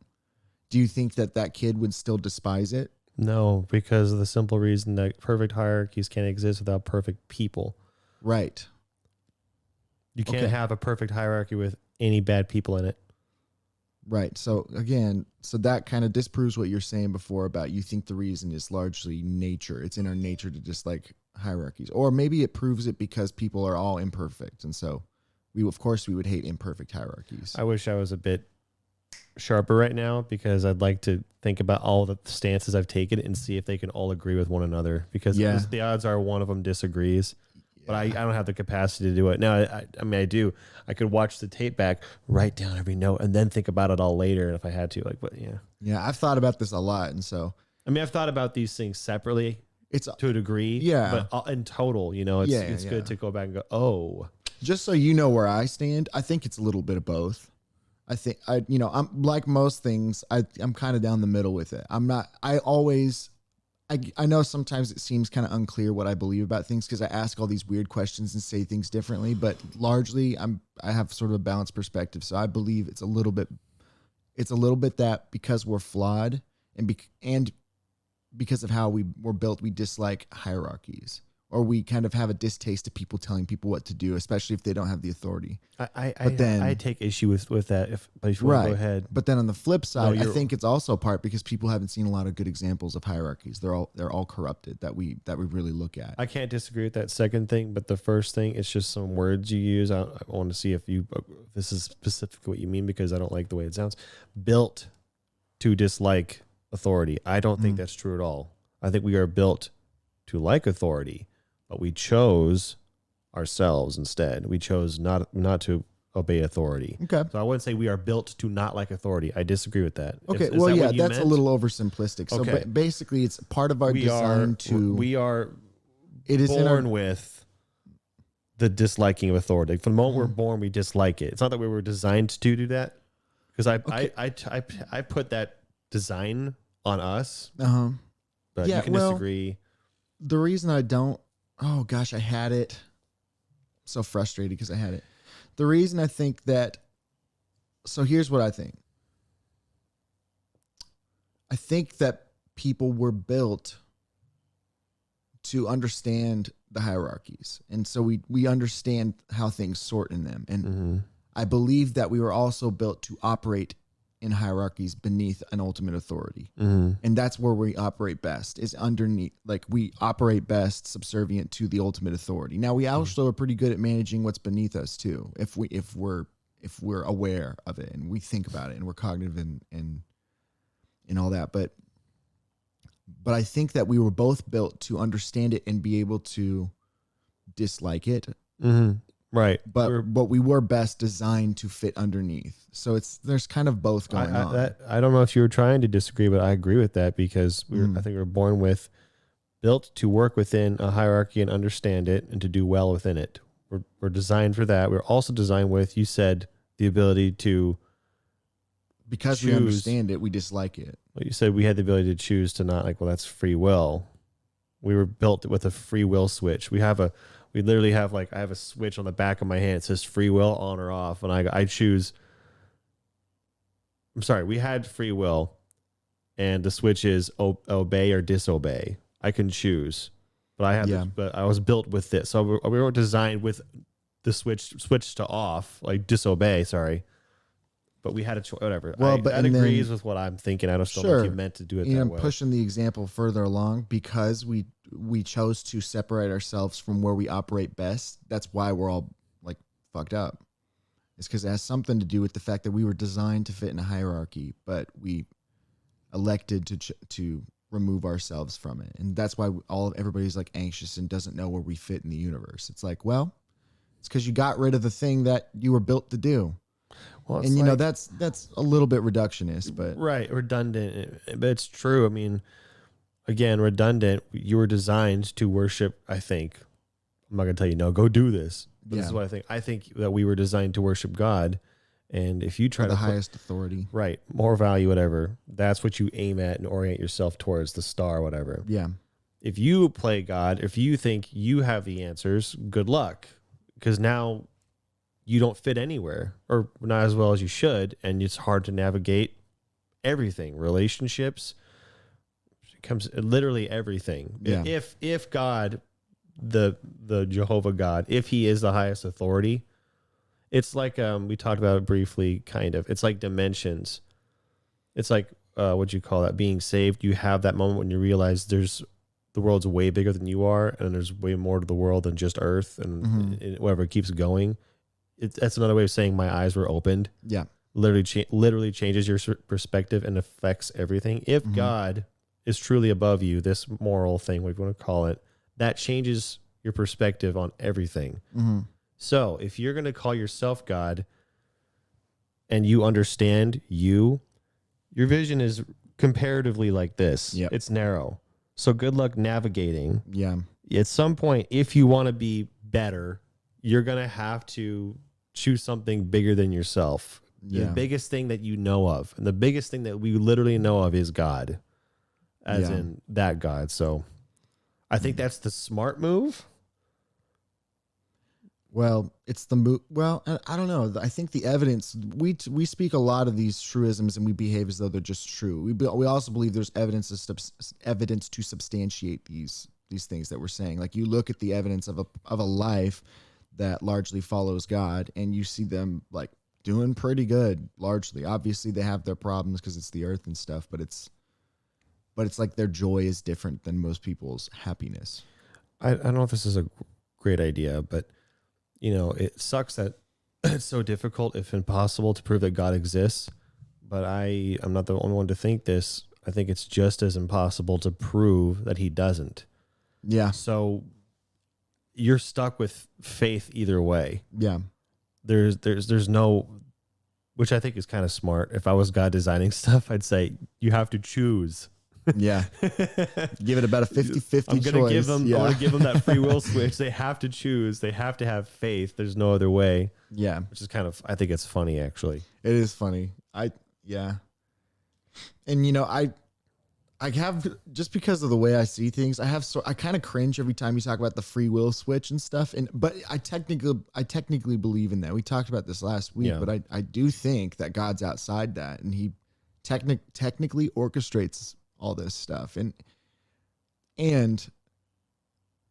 do you think that kid would still despise it?
No, because of the simple reason that perfect hierarchies can't exist without perfect people.
Right.
You can't have a perfect hierarchy with any bad people in it.
Right. So again, that kind of disproves what you're saying before about you think the reason is largely nature. It's in our nature to dislike hierarchies. Or maybe it proves it because people are all imperfect. And so we would hate imperfect hierarchies.
I wish I was a bit sharper right now because I'd like to think about all the stances I've taken and see if they can all agree with one another, because the odds are one of them disagrees. But I don't have the capacity to do it. Now, I mean, I do. I could watch the tape back, write down every note, and then think about it all later if I had to. But yeah.
Yeah, I've thought about this a lot. And so...
I mean, I've thought about these things separately to a degree.
Yeah.
But in total, it's good to go back and go, oh. Just
so you know where I stand, I think it's a little bit of both. I think, I'm like most things, I'm kind of down the middle with it. I know sometimes it seems kind of unclear what I believe about things because I ask all these weird questions and say things differently, but largely I have sort of a balanced perspective. So I believe it's a little bit that because we're flawed and because of how we were built, we dislike hierarchies, or we kind of have a distaste to people telling people what to do, especially if they don't have the authority.
I take issue with that. But if you want to go ahead.
But then on the flip side, I think it's also part because people haven't seen a lot of good examples of hierarchies. They're all corrupted that we really look at.
I can't disagree with that second thing, but the first thing, it's just some words you use. I want to see if this is specifically what you mean, because I don't like the way it sounds. Built to dislike authority. I don't think that's true at all. I think we are built to like authority, but we chose ourselves instead. We chose not to obey authority.
Okay.
So I wouldn't say we are built to not like authority. I disagree with that.
Okay. That's a little oversimplistic. So basically it's part of our design it is
born with the disliking of authority. From the moment we're born, we dislike it. It's not that we were designed to do that, because I put that design on us. But you can disagree.
The reason I don't, oh gosh, I had it. So frustrated because I had it. The reason I think that, so here's what I think. I think that people were built to understand the hierarchies. And so we understand how things sort in them. And I believe that we were also built to operate in hierarchies beneath an ultimate authority. And that's where we operate best, is underneath. Like, we operate best subservient to the ultimate authority. Now, we also are pretty good at managing what's beneath us too, if we're aware of it and we think about it and we're cognitive and all that. But I think that we were both built to understand it and be able to dislike it.
Right.
But we were best designed to fit underneath. So there's kind of both going on.
I don't know if you were trying to disagree, but I agree with that, because I think we were born built to work within a hierarchy and understand it and to do well within it. We're designed for that. We're also designed with, you said, the ability to,
because we understand it, we dislike it.
Well, you said we had the ability to choose to not like, well, that's free will. We were built with a free will switch. We literally have, I have a switch on the back of my hand. It says free will on or off. And I choose. I'm sorry. We had free will, and the switch is obey or disobey. I can choose, but but I was built with this. So we weren't designed with the switch to off, like disobey. Sorry. But we had a choice, whatever.
Well,
that agrees with what I'm thinking. I don't know if you meant to do it that way.
Pushing the example further along, because we chose to separate ourselves from where we operate best. That's why we're all fucked up. It's because it has something to do with the fact that we were designed to fit in a hierarchy, but we elected to remove ourselves from it, and that's why everybody's anxious and doesn't know where we fit in the universe. It's it's because you got rid of the thing that you were built to do. Well, and that's a little bit reductionist, but
right, redundant, but it's true. I mean, again, redundant. You were designed to worship. I think I'm not gonna tell you no, go do this. But this is what I think. I think that we were designed to worship God, And if you try
For the
to put-
highest authority.
right, more value, whatever, that's what you aim at and orient yourself towards, the star, whatever.
Yeah.
If you play God, if you think you have the answers, good luck, because now you don't fit anywhere, or not as well as you should, and it's hard to navigate everything, relationships, it comes literally everything.
Yeah.
If God, the Jehovah God, if he is the highest authority, it's like we talked about it briefly, kind of. It's like dimensions. It's like what you call that, being saved. You have that moment when you realize the world's way bigger than you are, and there's way more to the world than just Earth, and whatever keeps going. That's another way of saying my eyes were opened.
Yeah.
Literally changes your perspective and affects everything. If God is truly above you, this moral thing, what you want to call it, that changes your perspective on everything.
Mm-hmm.
So if you're going to call yourself God and you understand your vision is comparatively like this.
Yep.
It's narrow. So good luck navigating.
Yeah.
At some point, if you want to be better, you're going to have to choose something bigger than yourself.
Yeah.
The biggest thing that you know of, and the biggest thing that we literally know of, is God, as
Yeah.
in that God. So I think that's the smart move.
Well, it's the well, I don't know. I think the evidence, we speak a lot of these truisms and we behave as though they're just true. We also believe there's evidence to substantiate these things that we're saying. Like, you look at the evidence of a life that largely follows God, and you see them like doing pretty good largely. Obviously they have their problems because it's the earth and stuff, but it's like their joy is different than most people's happiness.
I don't know if this is a great idea, but it sucks that it's so difficult, if impossible, to prove that God exists. But I'm not the only one to think this. I think it's just as impossible to prove that he doesn't.
Yeah.
So you're stuck with faith either way.
Yeah.
There's no, which I think is kind of smart. If I was God designing stuff, I'd say you have to choose.
Yeah. Give it about a 50-50
I'm
choice.
gonna give them.
Yeah.
I want to give them that free will switch. They have to choose. They have to have faith. There's no other way.
Yeah.
Which is kind of, I think it's funny, actually.
It is funny. Yeah. And I have, just because of the way I see things, I kind of cringe every time you talk about the free will switch and stuff. But I technically believe in that. We talked about this last week,
Yeah.
but I do think that God's outside that, and he technically orchestrates all this stuff. And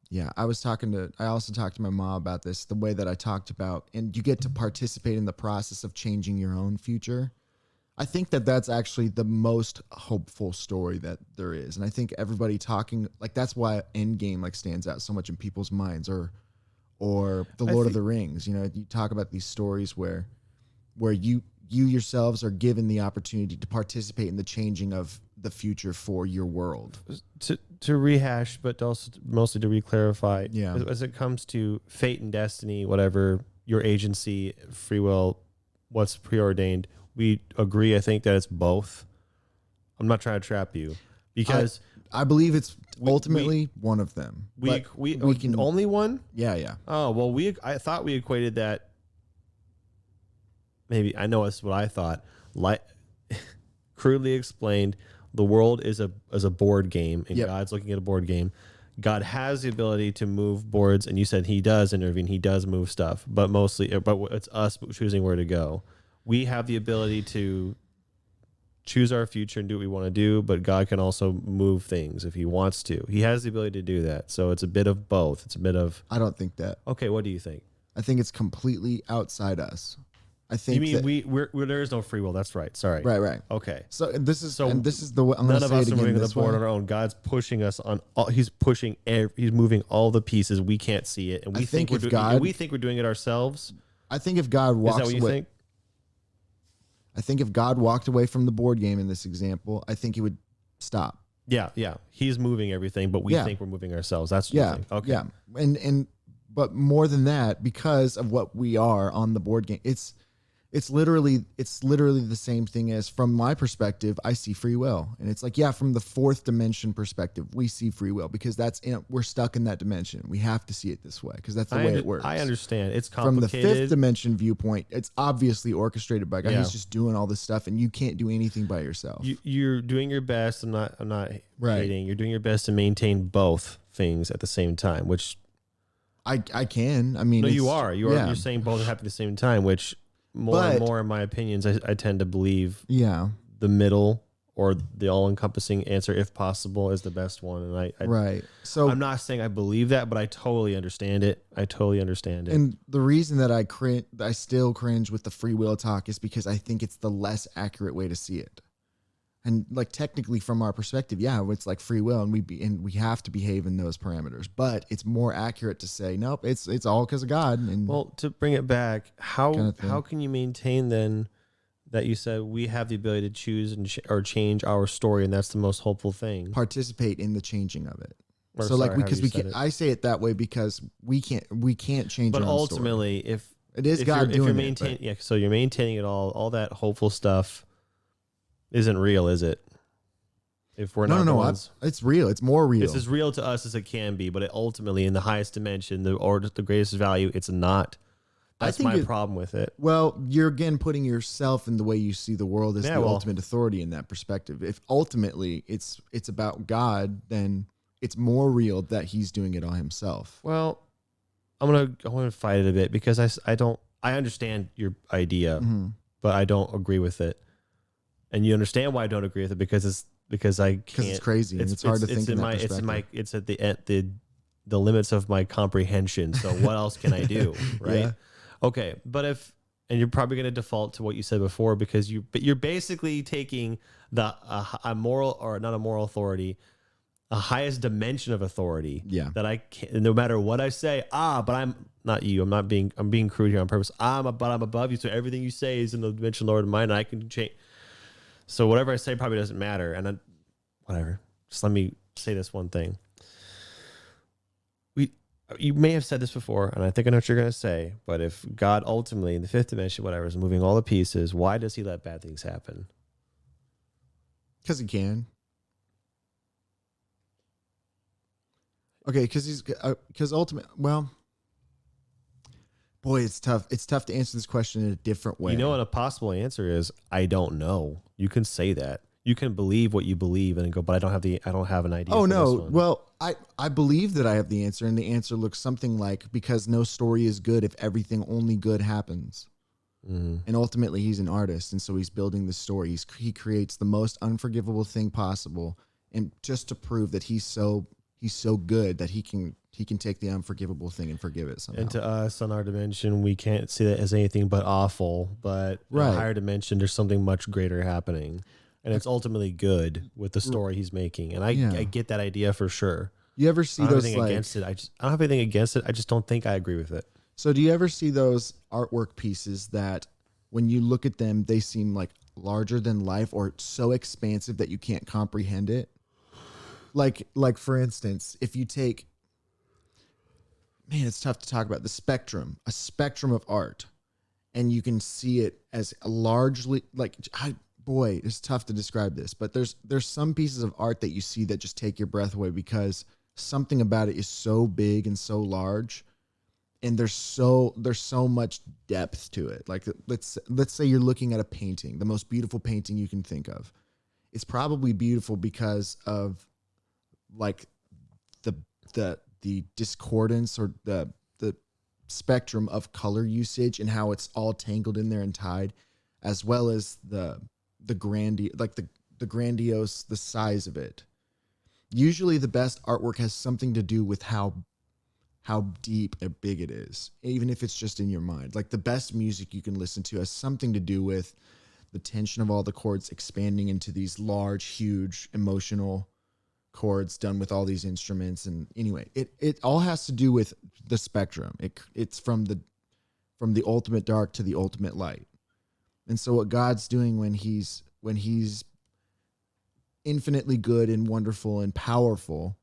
yeah, I also talked to my mom about this, the way that I talked about, and you get to participate in the process of changing your own future. I think that that's actually the most hopeful story that there is. And I think everybody talking, like, that's why Endgame like stands out so much in people's minds, or The Lord of the Rings. You talk about these stories where you yourselves are given the opportunity to participate in the changing of the future for your world.
To rehash, but also mostly to re-clarify,
Yeah.
as it comes to fate and destiny, whatever, your agency, free will, what's preordained, we agree, I think, that it's both. I'm not trying to trap you, because
I believe it's ultimately one of them.
we
But
can only one.
Yeah.
Oh, well, I thought we equated that. Maybe I know that's what I thought. Like, crudely explained, the world is a board game, and
Yep.
God's looking at a board game. God has the ability to move boards, and you said he does intervene. He does move stuff, but it's us choosing where to go. We have the ability to choose our future and do what we want to do, but God can also move things if he wants to. He has the ability to do that. So it's a bit of both. It's a bit of,
I don't think that.
okay, what do you think?
I think it's completely outside us. I think
You mean
that,
we're there is no free will. That's right. Sorry.
right.
Okay.
So this is
So
the way I'm going
None
to
of
say
us
it
are
again
moving the
this
board
way.
on our own. God's pushing us on all, he's moving all the pieces. We can't see it. And we
I think if
we think we're doing it ourselves.
I think if God
Is
walks
that what you
away,
think?
I think if God walked away from the board game in this example, I think he would stop.
Yeah. He's moving everything, but we
Yeah.
think we're moving ourselves. That's what
Yeah.
you think. Okay.
Yeah. And but more than that, because of what we are on the board game, It's literally the same thing as, from my perspective, I see free will. And it's like, yeah, from the fourth dimension perspective, we see free will because we're stuck in that dimension. We have to see it this way because that's the way it works.
I understand. It's
From the
complicated.
fifth dimension viewpoint, it's obviously orchestrated by God.
Yeah.
He's just doing all this stuff and you can't do anything by yourself.
You're doing your best. I'm not
Right.
hating. You're doing your best to maintain both things at the same time, which
I can. I mean,
no,
it's-
you are.
yeah.
You're saying both are happening at the same time, which more and more in my opinions, I tend to believe
Yeah.
the middle or the all-encompassing answer, if possible, is the best one. And
Right. So
I'm not saying I believe that, but I totally understand it.
And the reason that I still cringe with the free will talk is because I think it's the less accurate way to see it. And like technically from our perspective, yeah, it's like free will and we have to behave in those parameters, but it's more accurate to say, nope, it's all because of God. And
well, to bring it back,
Kind of thing.
how can you maintain then that you said we have the ability to choose or change our story, and that's the most hopeful thing?
participate in the changing of it.
Or
So
sorry,
like because
however
we
you said
can't,
it.
I say it that way because we can't change.
But
our own story.
ultimately, if
it is
if
God
you're, if you're
doing
maintaining,
it,
yeah, so you're maintaining it all that hopeful stuff isn't real, is it? If we're
but
not the
no,
ones.
it's real. It's more real.
It's as real to us as it can be, but it ultimately, in the highest dimension, the greatest value, it's not.
I
That's
think
my problem with it.
Well, you're again putting yourself in the way you see the world as
Yeah,
the
well-
ultimate authority in that perspective. If ultimately it's about God, then it's more real that He's doing it all Himself.
Well, I want to fight it a bit because I understand your idea,
Mhm.
but I don't agree with it, and you understand why I don't agree with it because I can't.
Because it's crazy and it's hard to think in that perspective.
It's at the limits of my comprehension. So what else can I do, right?
Yeah.
Okay, but and you're probably going to default to what you said before because you're basically taking a moral, or not a moral authority, a highest dimension of authority.
Yeah.
That I can't, no matter what I say, but I'm not you. I'm being crude here on purpose. I'm above you. So everything you say is in the dimension lower than mine, and I can change. So whatever I say probably doesn't matter. And whatever. Just let me say this one thing. You may have said this before, and I think I know what you're going to say, but if God ultimately, in the fifth dimension, whatever, is moving all the pieces, why does He let bad things happen?
Because He can. Okay, because ultimately, well, boy, it's tough. It's tough to answer this question in a different way.
You know what a possible answer is? I don't know. You can say that. You can believe what you believe and go, but I don't have an idea.
Oh
for
no.
this one.
Well, I believe that I have the answer, and the answer looks something like, because no story is good if everything only good happens.
Mhm.
And ultimately he's an artist, and so he's building the story. He creates the most unforgivable thing possible, and just to prove that he's so good that he can take the unforgivable thing and forgive it somehow.
And to us on our dimension, we can't see that as anything but awful. But in
Right.
a higher dimension, there's something much greater happening. And it's ultimately good with the story he's making. And I get that idea for sure.
You ever see
I don't have
those
anything against it. I don't have anything against it. I just don't think I agree with it.
So do you ever see those artwork pieces that when you look at them, they seem like larger than life or so expansive that you can't comprehend it? Like for instance, if you take, man, it's tough to talk about a spectrum of art, and you can see it as largely boy, it's tough to describe this, but there's some pieces of art that you see that just take your breath away because something about it is so big and so large, and there's so much depth to it. Like let's say you're looking at a painting, the most beautiful painting you can think of. It's probably beautiful because of like the discordance or the spectrum of color usage and how it's all tangled in there and tied, as well as the grandiose, the size of it. Usually the best artwork has something to do with how deep and big it is, even if it's just in your mind. Like the best music you can listen to has something to do with the tension of all the chords expanding into these large, huge, emotional chords done with all these instruments. And anyway, it all has to do with the spectrum. It's from the ultimate dark to the ultimate light. And so what God's doing when he's infinitely good and wonderful and powerful,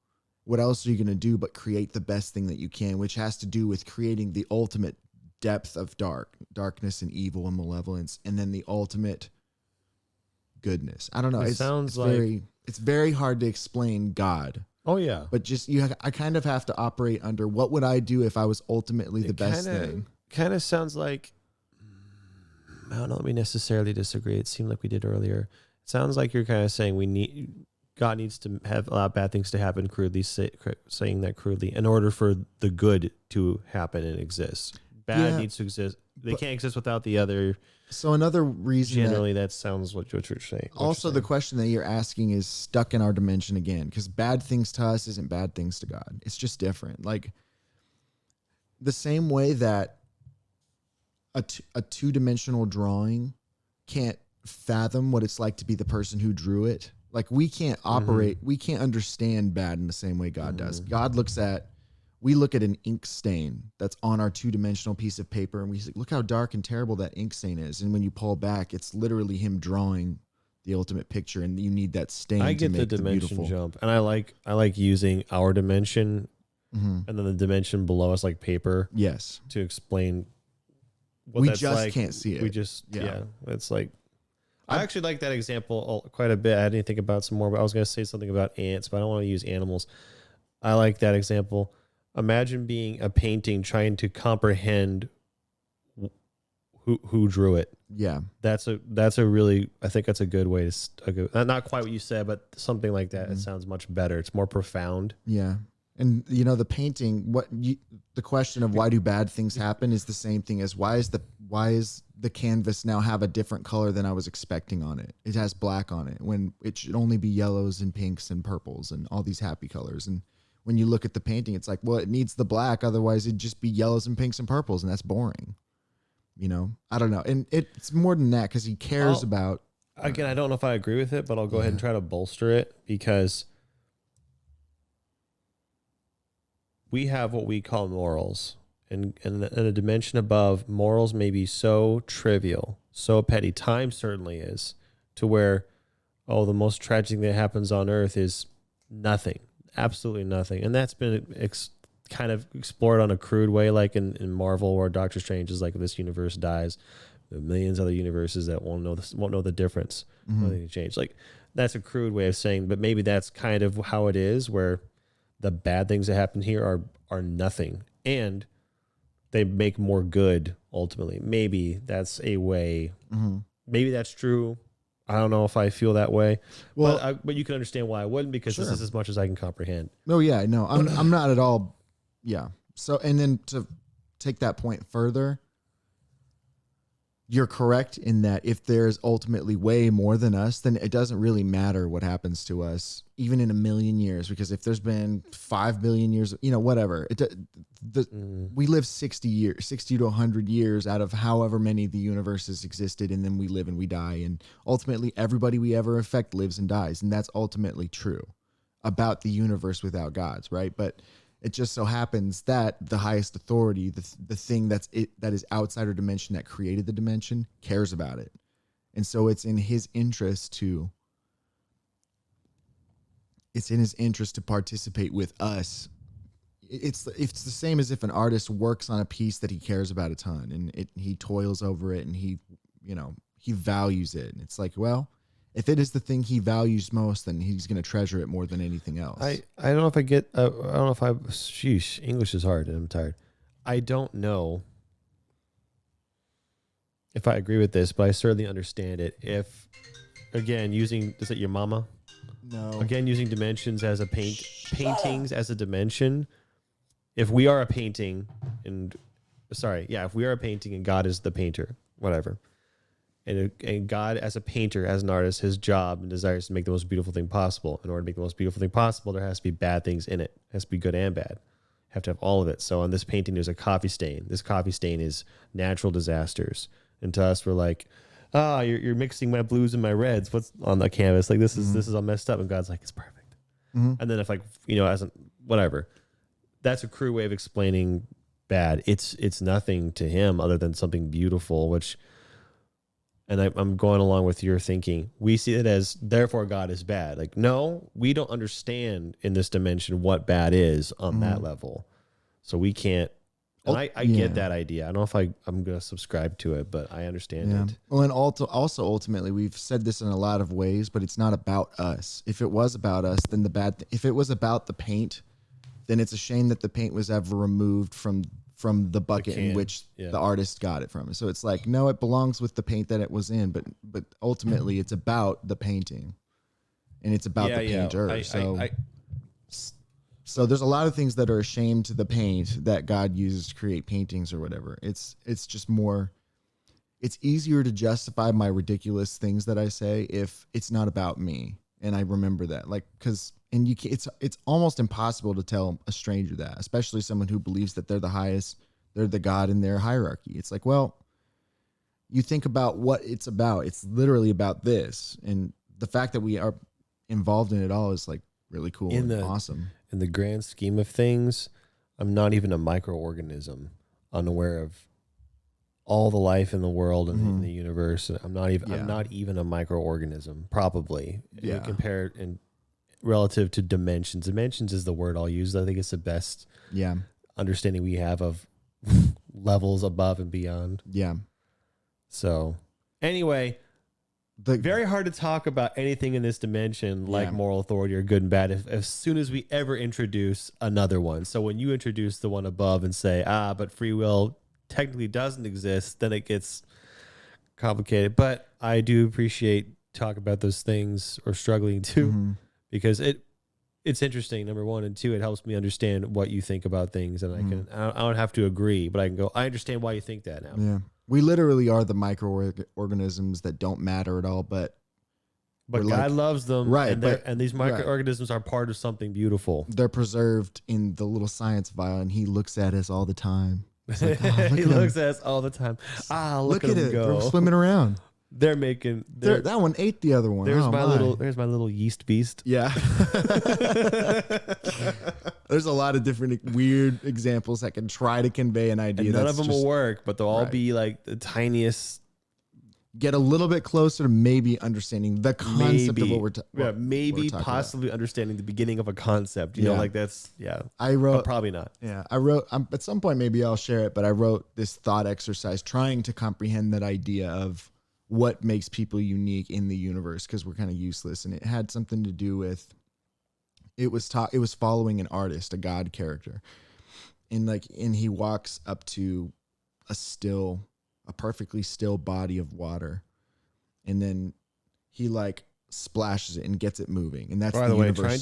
what else are you going to do but create the best thing that you can, which has to do with creating the ultimate depth of darkness and evil and malevolence, and then the ultimate goodness. I don't know.
It
It's
sounds like
it's very hard to explain God,
oh yeah,
but just I kind of have to operate under what would I do if I was ultimately the best thing.
Kind of sounds like I don't know. Let me necessarily disagree. It seemed like we did earlier. It sounds like you're kind of saying God needs to have a lot of bad things to happen, crudely saying that crudely, in order for the good to happen and exist. Bad needs to exist. They can't exist without the other.
So another reason
generally that sounds what you're saying.
Also, the question that you're asking is stuck in our dimension again, because bad things to us isn't bad things to God. It's just different. Like the same way that a two-dimensional drawing can't fathom what it's like to be the person who drew it. Like we can't operate, we can't understand bad in the same way God does. We look at an ink stain that's on our two-dimensional piece of paper and we say, look how dark and terrible that ink stain is. And when you pull back, it's literally him drawing the ultimate picture, and you need that stain
I
to
get
make
the dimension
beautiful
jump, and I like using our dimension and then the dimension below us like paper.
Yes.
To explain what
we
that's
just
like.
can't see it.
We just it's like I actually like that example quite a bit. I didn't think about some more, but I was going to say something about ants, but I don't want to use animals. I like that example. Imagine being a painting trying to comprehend who drew it.
Yeah.
That's a really, I think that's a good way to, not quite what you said, but something like that. It sounds much better. It's more profound.
Yeah. And the painting, the question of why do bad things happen is the same thing as why is the canvas now have a different color than I was expecting on it? It has black on it when it should only be yellows and pinks and purples and all these happy colors. And when you look at the painting, it's like, well, it needs the black. Otherwise it'd just be yellows and pinks and purples. And that's boring. I don't know. And it's more than that because he cares about.
Again, I don't know if I agree with it, but I'll go ahead and try to bolster it because we have what we call morals. And in a dimension above, morals may be so trivial, so petty. Time certainly is, to where, the most tragic thing that happens on earth is nothing. Absolutely nothing. And that's been kind of explored on a crude way, like in Marvel, where Doctor Strange is like, this universe dies, there are millions of other universes that won't know the difference. Nothing change. Like that's a crude way of saying, but maybe that's kind of how it is, where the bad things that happen here are nothing, and they make more good ultimately. Maybe that's a way. Maybe that's true. I don't know if I feel that way. Well, but you can understand why I wouldn't, because this is as much as I can comprehend.
Oh yeah, no, I'm not at all. Yeah. So, and then to take that point further, you're correct in that if there's ultimately way more than us, then it doesn't really matter what happens to us, even in a million years, because if there's been 5 billion years, whatever, we live 60 to 100 years out of however many the universes existed. And then we live and we die. And ultimately everybody we ever affect lives and dies. And that's ultimately true about the universe without gods. Right. But it just so happens that the highest authority, the thing that is outside our dimension that created the dimension, cares about it. And so it's in his interest to participate with us. It's the same as if an artist works on a piece that he cares about a ton, and he toils over it, and he values it. And it's like, well, if it is the thing he values most, then he's going to treasure it more than anything else.
I don't know if I get, I don't know if sheesh, English is hard and I'm tired. I don't know if I agree with this, but I certainly understand it. If, again, is it your mama?
No.
Again, using dimensions as paintings as a dimension. If we are a painting if we are a painting and God is the painter, whatever. And God, as a painter, as an artist, his job and desire is to make the most beautiful thing possible. In order to make the most beautiful thing possible, there has to be bad things in it. It has to be good and bad. You have to have all of it. So on this painting, there's a coffee stain. This coffee stain is natural disasters. And to us, we're like, you're mixing my blues and my reds. What's on the canvas? Like this is all messed up. And God's like, it's perfect. And then if whatever, that's a crude way of explaining bad. It's nothing to him other than something beautiful, which. And I'm going along with your thinking. We see it as, therefore, God is bad. Like, no, we don't understand in this dimension what bad is on that level. So we can't And I get
Yeah.
that idea. I don't know if I'm going to subscribe to it, but I understand it.
Well, and also ultimately, we've said this in a lot of ways, but it's not about us. If it was about us, then if it was about the paint, then it's a shame that the paint was ever removed from the bucket in
can,
which
yeah.
the artist got it from. So it's like, no, it belongs with the paint that it was in, but ultimately it's about the painting, and it's about the painter. So there's a lot of things that are a shame to the paint that God uses to create paintings or whatever. It's just more, it's easier to justify my ridiculous things that I say if it's not about me. And I remember that, like, it's almost impossible to tell a stranger that, especially someone who believes that they're the highest, they're the God in their hierarchy. It's like, well, you think about what it's about. It's literally about this. And the fact that we are involved in it all is like really cool and awesome.
In the grand scheme of things, I'm not even a microorganism, unaware of all the life in the world and in the universe. I'm not even a microorganism, probably.
Yeah.
Compared and relative to dimensions. Dimensions is the word I'll use. I think it's the best understanding we have of levels above and beyond.
Yeah.
So anyway, very hard to talk about anything in this dimension like moral authority or good and bad as soon as we ever introduce another one. So when you introduce the one above and say, but free will technically doesn't exist, then it gets complicated. But I do appreciate talk about those things or struggling to because it's interesting, number one, and two, it helps me understand what you think about things, and I don't have to agree, but I can go, I understand why you think that now.
Yeah. We literally are the microorganisms that don't matter at all, but
God loves them,
right?
And these microorganisms are part of something beautiful.
They're preserved in the little science vial, and he looks at us all the time. Like,
he looks at us all the time. Look at him go.
They're swimming around.
They're making
that one ate the other one.
There's my little yeast beast.
Yeah. There's a lot of different weird examples that can try to convey an idea.
And none of them will work, but they'll all be like the tiniest.
Get a little bit closer to maybe understanding the concept of what we're talking
possibly understanding the beginning of a concept. You know, like that's
I wrote
probably not.
Yeah, I wrote at some point, maybe I'll share it, but I wrote this thought exercise trying to comprehend that idea of what makes people unique in the universe, because we're kind of useless, and it had something to do with it was following an artist, a God character, and he walks up to a perfectly still body of water, and then he like splashes it and gets it moving, and that's
by the way, try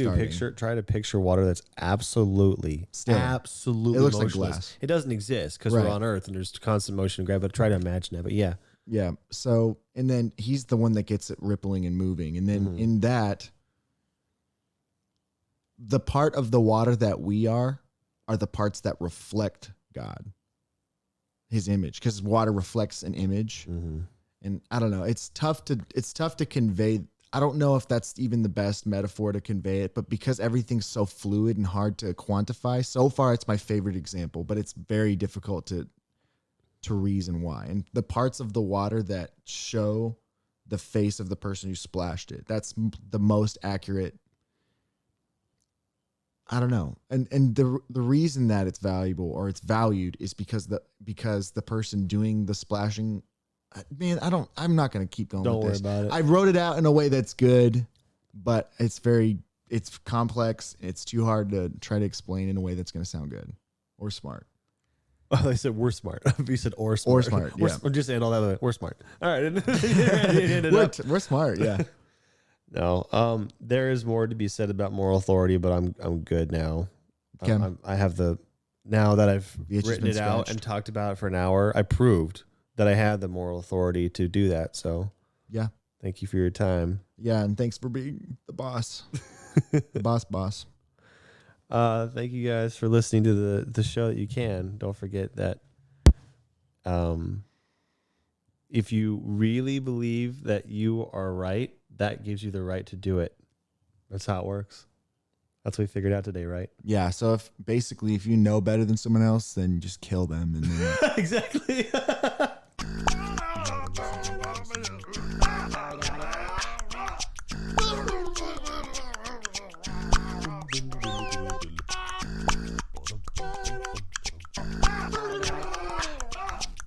to picture water that's absolutely
still.
Absolutely
it looks
motionless.
like glass.
It doesn't exist because we're on Earth and there's constant motion and gravity, but try to imagine it. But
yeah. So, and then he's the one that gets it rippling and moving, and then in that, the part of the water that we are the parts that reflect God, his image, because water reflects an image. And I don't know, it's tough to convey. I don't know if that's even the best metaphor to convey it, but because everything's so fluid and hard to quantify, so far it's my favorite example, but it's very difficult to reason why. And the parts of the water that show the face of the person who splashed it, that's the most accurate. I don't know. And the reason that it's valuable or it's valued is because the person doing the splashing, man, I'm not going to keep going
Don't
with
worry
this.
about it.
I wrote it out in a way that's good, but it's complex. It's too hard to try to explain in a way that's going to sound good or smart.
Oh, they said we're smart. You said or smart.
Or smart, yeah.
We're just saying all that. We're smart. All right.
We're smart, yeah.
No, there is more to be said about moral authority, but I'm good now.
Okay.
I have now that I've
itch has
written
been
it out
scratched.
and talked about it for an hour, I proved that I had the moral authority to do that. So
Yeah.
thank you for your time.
Yeah, and thanks for being the boss. The boss.
Thank you guys for listening to the show that you can. Don't forget that if you really believe that you are right, that gives you the right to do it. That's how it works. That's what we figured out today, right?
Yeah, so if you know better than someone else, then just kill them and then
Exactly.